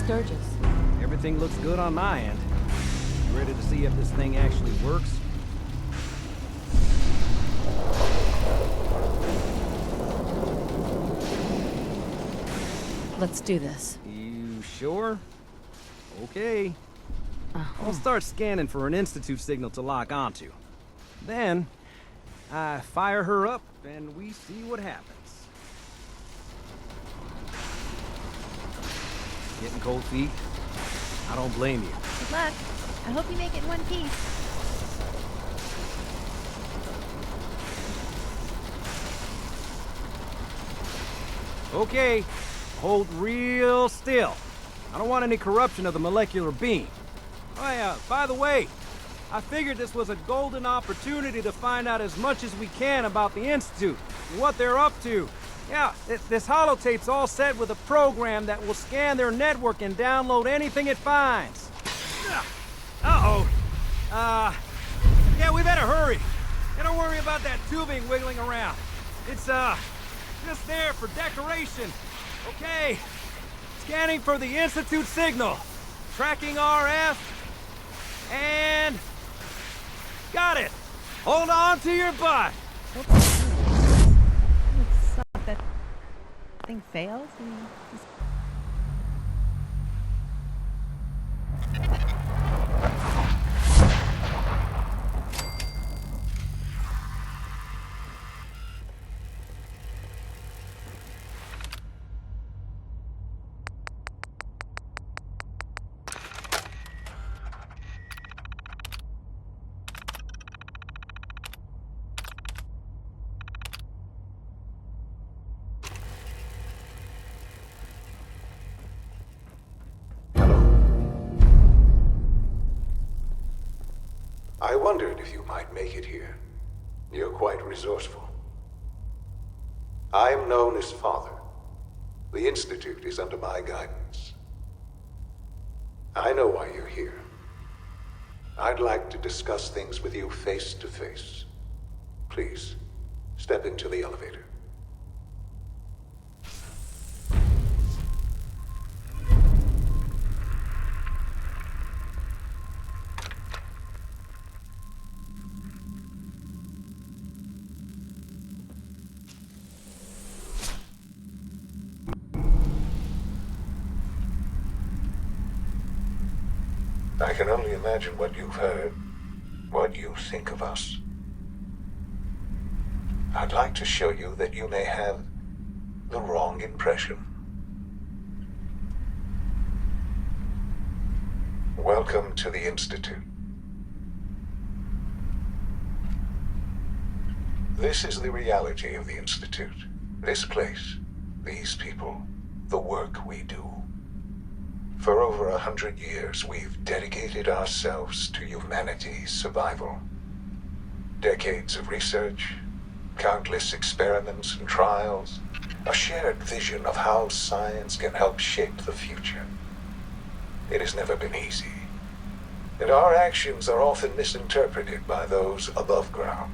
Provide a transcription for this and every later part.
Sturgis. Everything looks good on my end. You ready to see if this thing actually works? Let's do this. You sure? Okay. I'll start scanning for an Institute signal to lock onto. Then, I fire her up and we see what happens. Getting cold feet? I don't blame you. Good luck. I hope you make it in one piece. Okay, hold real still. I don't want any corruption of the molecular beam. Oh yeah, by the way, I figured this was a golden opportunity to find out as much as we can about the Institute and what they're up to. Yeah, this holotape's all set with a program that will scan their network and download anything it finds. Uh-oh. Yeah, we better hurry. And don't worry about that tubing wiggling around. It's, just there for decoration. Okay. Scanning for the Institute signal. Tracking RF. And... got it. Hold on to your butt. That thing fails? I wondered if you might make it here. You're quite resourceful. I am known as Father. The Institute is under my guidance. I know why you're here. I'd like to discuss things with you face to face. Please, step into the elevator. I can only imagine what you've heard, what you think of us. I'd like to show you that you may have the wrong impression. Welcome to the Institute. This is the reality of the Institute. This place, these people, the work we do. For over 100 years, we've dedicated ourselves to humanity's survival. Decades of research, countless experiments and trials, a shared vision of how science can help shape the future. It has never been easy, and our actions are often misinterpreted by those above ground.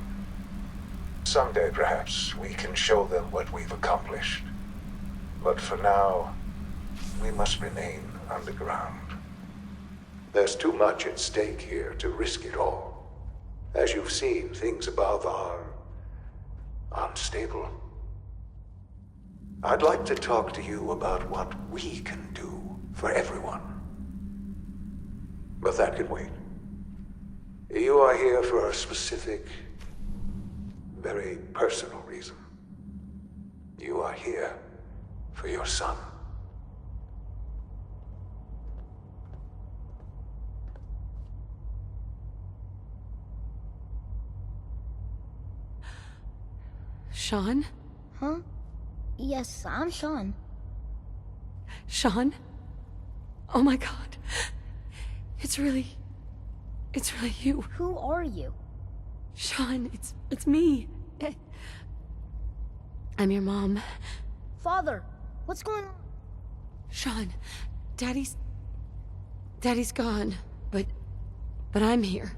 Someday, perhaps, we can show them what we've accomplished. But for now, we must remain underground. There's too much at stake here to risk it all. As you've seen, things above are unstable. I'd like to talk to you about what we can do for everyone. But that can wait. You are here for a specific, very personal reason. You are here for your son. Sean? Huh? Yes, I'm Sean. Sean? Oh my god. It's really you. Who are you? Sean, it's me. I'm your mom. Father, what's going on? Sean, Daddy's gone, but I'm here.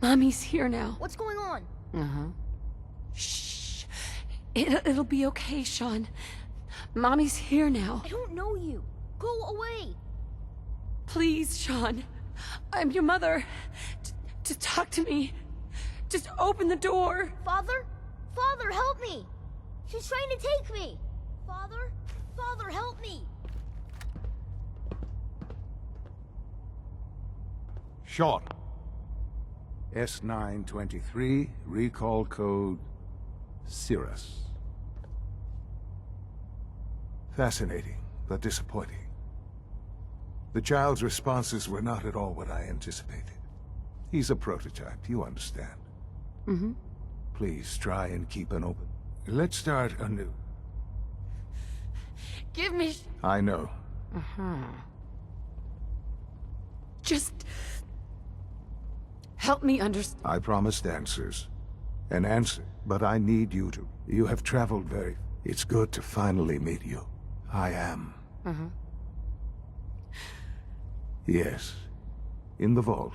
Mommy's here now. What's going on? Uh-huh. Shh. It'll be okay, Sean. Mommy's here now. I don't know you. Go away. Please, Sean. I'm your mother. Just talk to me. Just open the door. Father? Father, help me! She's trying to take me! Father? Father, help me! Sean. S923, recall code Cirrus. Fascinating, but disappointing. The child's responses were not at all what I anticipated. He's a prototype, you understand. Mm-hmm. Please try and keep an open... Let's start anew. Give me... I know. Just... help me understand. I promised answers. An answer, but I need you to... You have traveled very... It's good to finally meet you. I am. Yes. In the vault.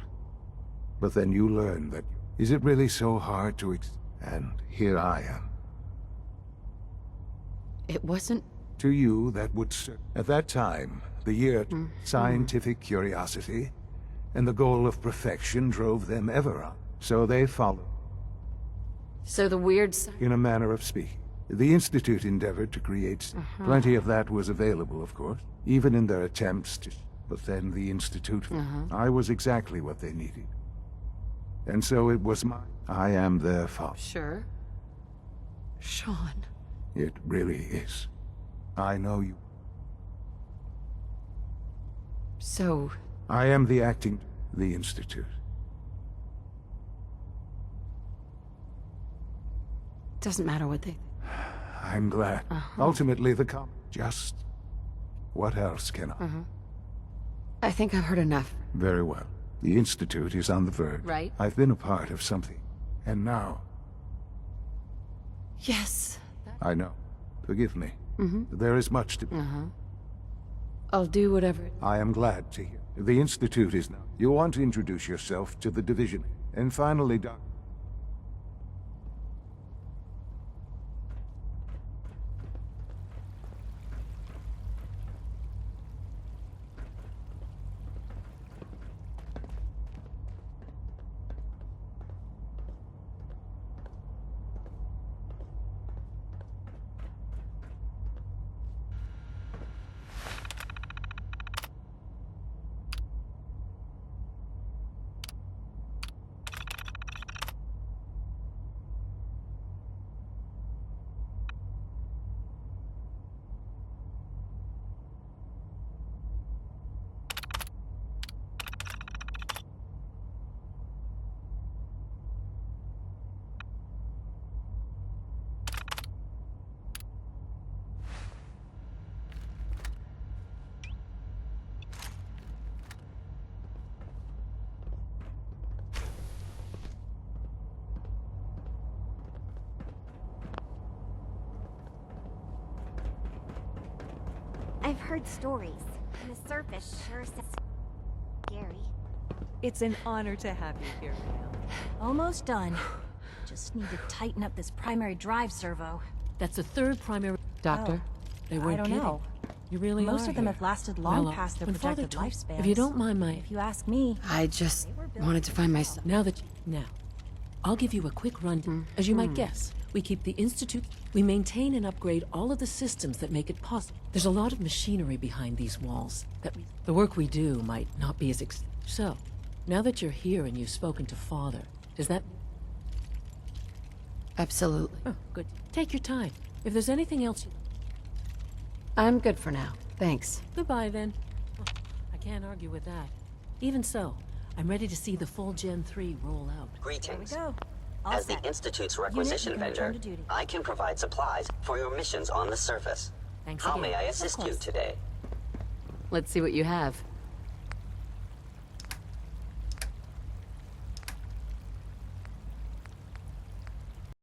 But then you learn that... Is it really so hard to And here I am. It wasn't... To you, that would serve. At that time, the year... Scientific curiosity and the goal of perfection drove them ever on. So they followed. So the weird... In a manner of speaking. The Institute endeavored to create... Plenty of that was available, of course. Even in their attempts to... But then the Institute... I was exactly what they needed. And so it was my... I am their father. Sure. Sean. It really is. I know you. So... I am the acting... The Institute. Doesn't matter what they... I'm glad. Ultimately, Just... What else can I... I think I've heard enough. Very well. The Institute is on the verge. Right. I've been a part of something. And now... Yes. I know. Forgive me. There is much to... I'll do whatever... I am glad to hear. The Institute is now... You want to introduce yourself to the Division. And finally, Doc... I've heard stories, and the surface sure sounds scary. It's an honor to have you here, ma'am. Almost done. Just need to tighten up this primary drive servo. That's the third primary... Doctor? They weren't I don't kidding. know. You really Most are of them here. have lasted long Well, past their when Father projected told- lifespans. If you don't mind my... If you ask me, I just wanted to find myself. Now, I'll give you a quick rundown. As you might guess, we keep the Institute... We maintain and upgrade all of the systems that make it possible. There's a lot of machinery behind these walls. The work we do might not be as... So, now that you're here and you've spoken to Father, does that... Absolutely. Oh, good. Take your time. If there's anything else you... I'm good for now. Thanks. Goodbye, then. Well, I can't argue with that. Even so, I'm ready to see the full Gen 3 roll out. there we Greetings. go. All As the set. Institute's Unit, requisition you can return vendor, to duty. I can provide supplies for your missions on the surface. Thanks How again. may I assist you course. today? Let's see what you have.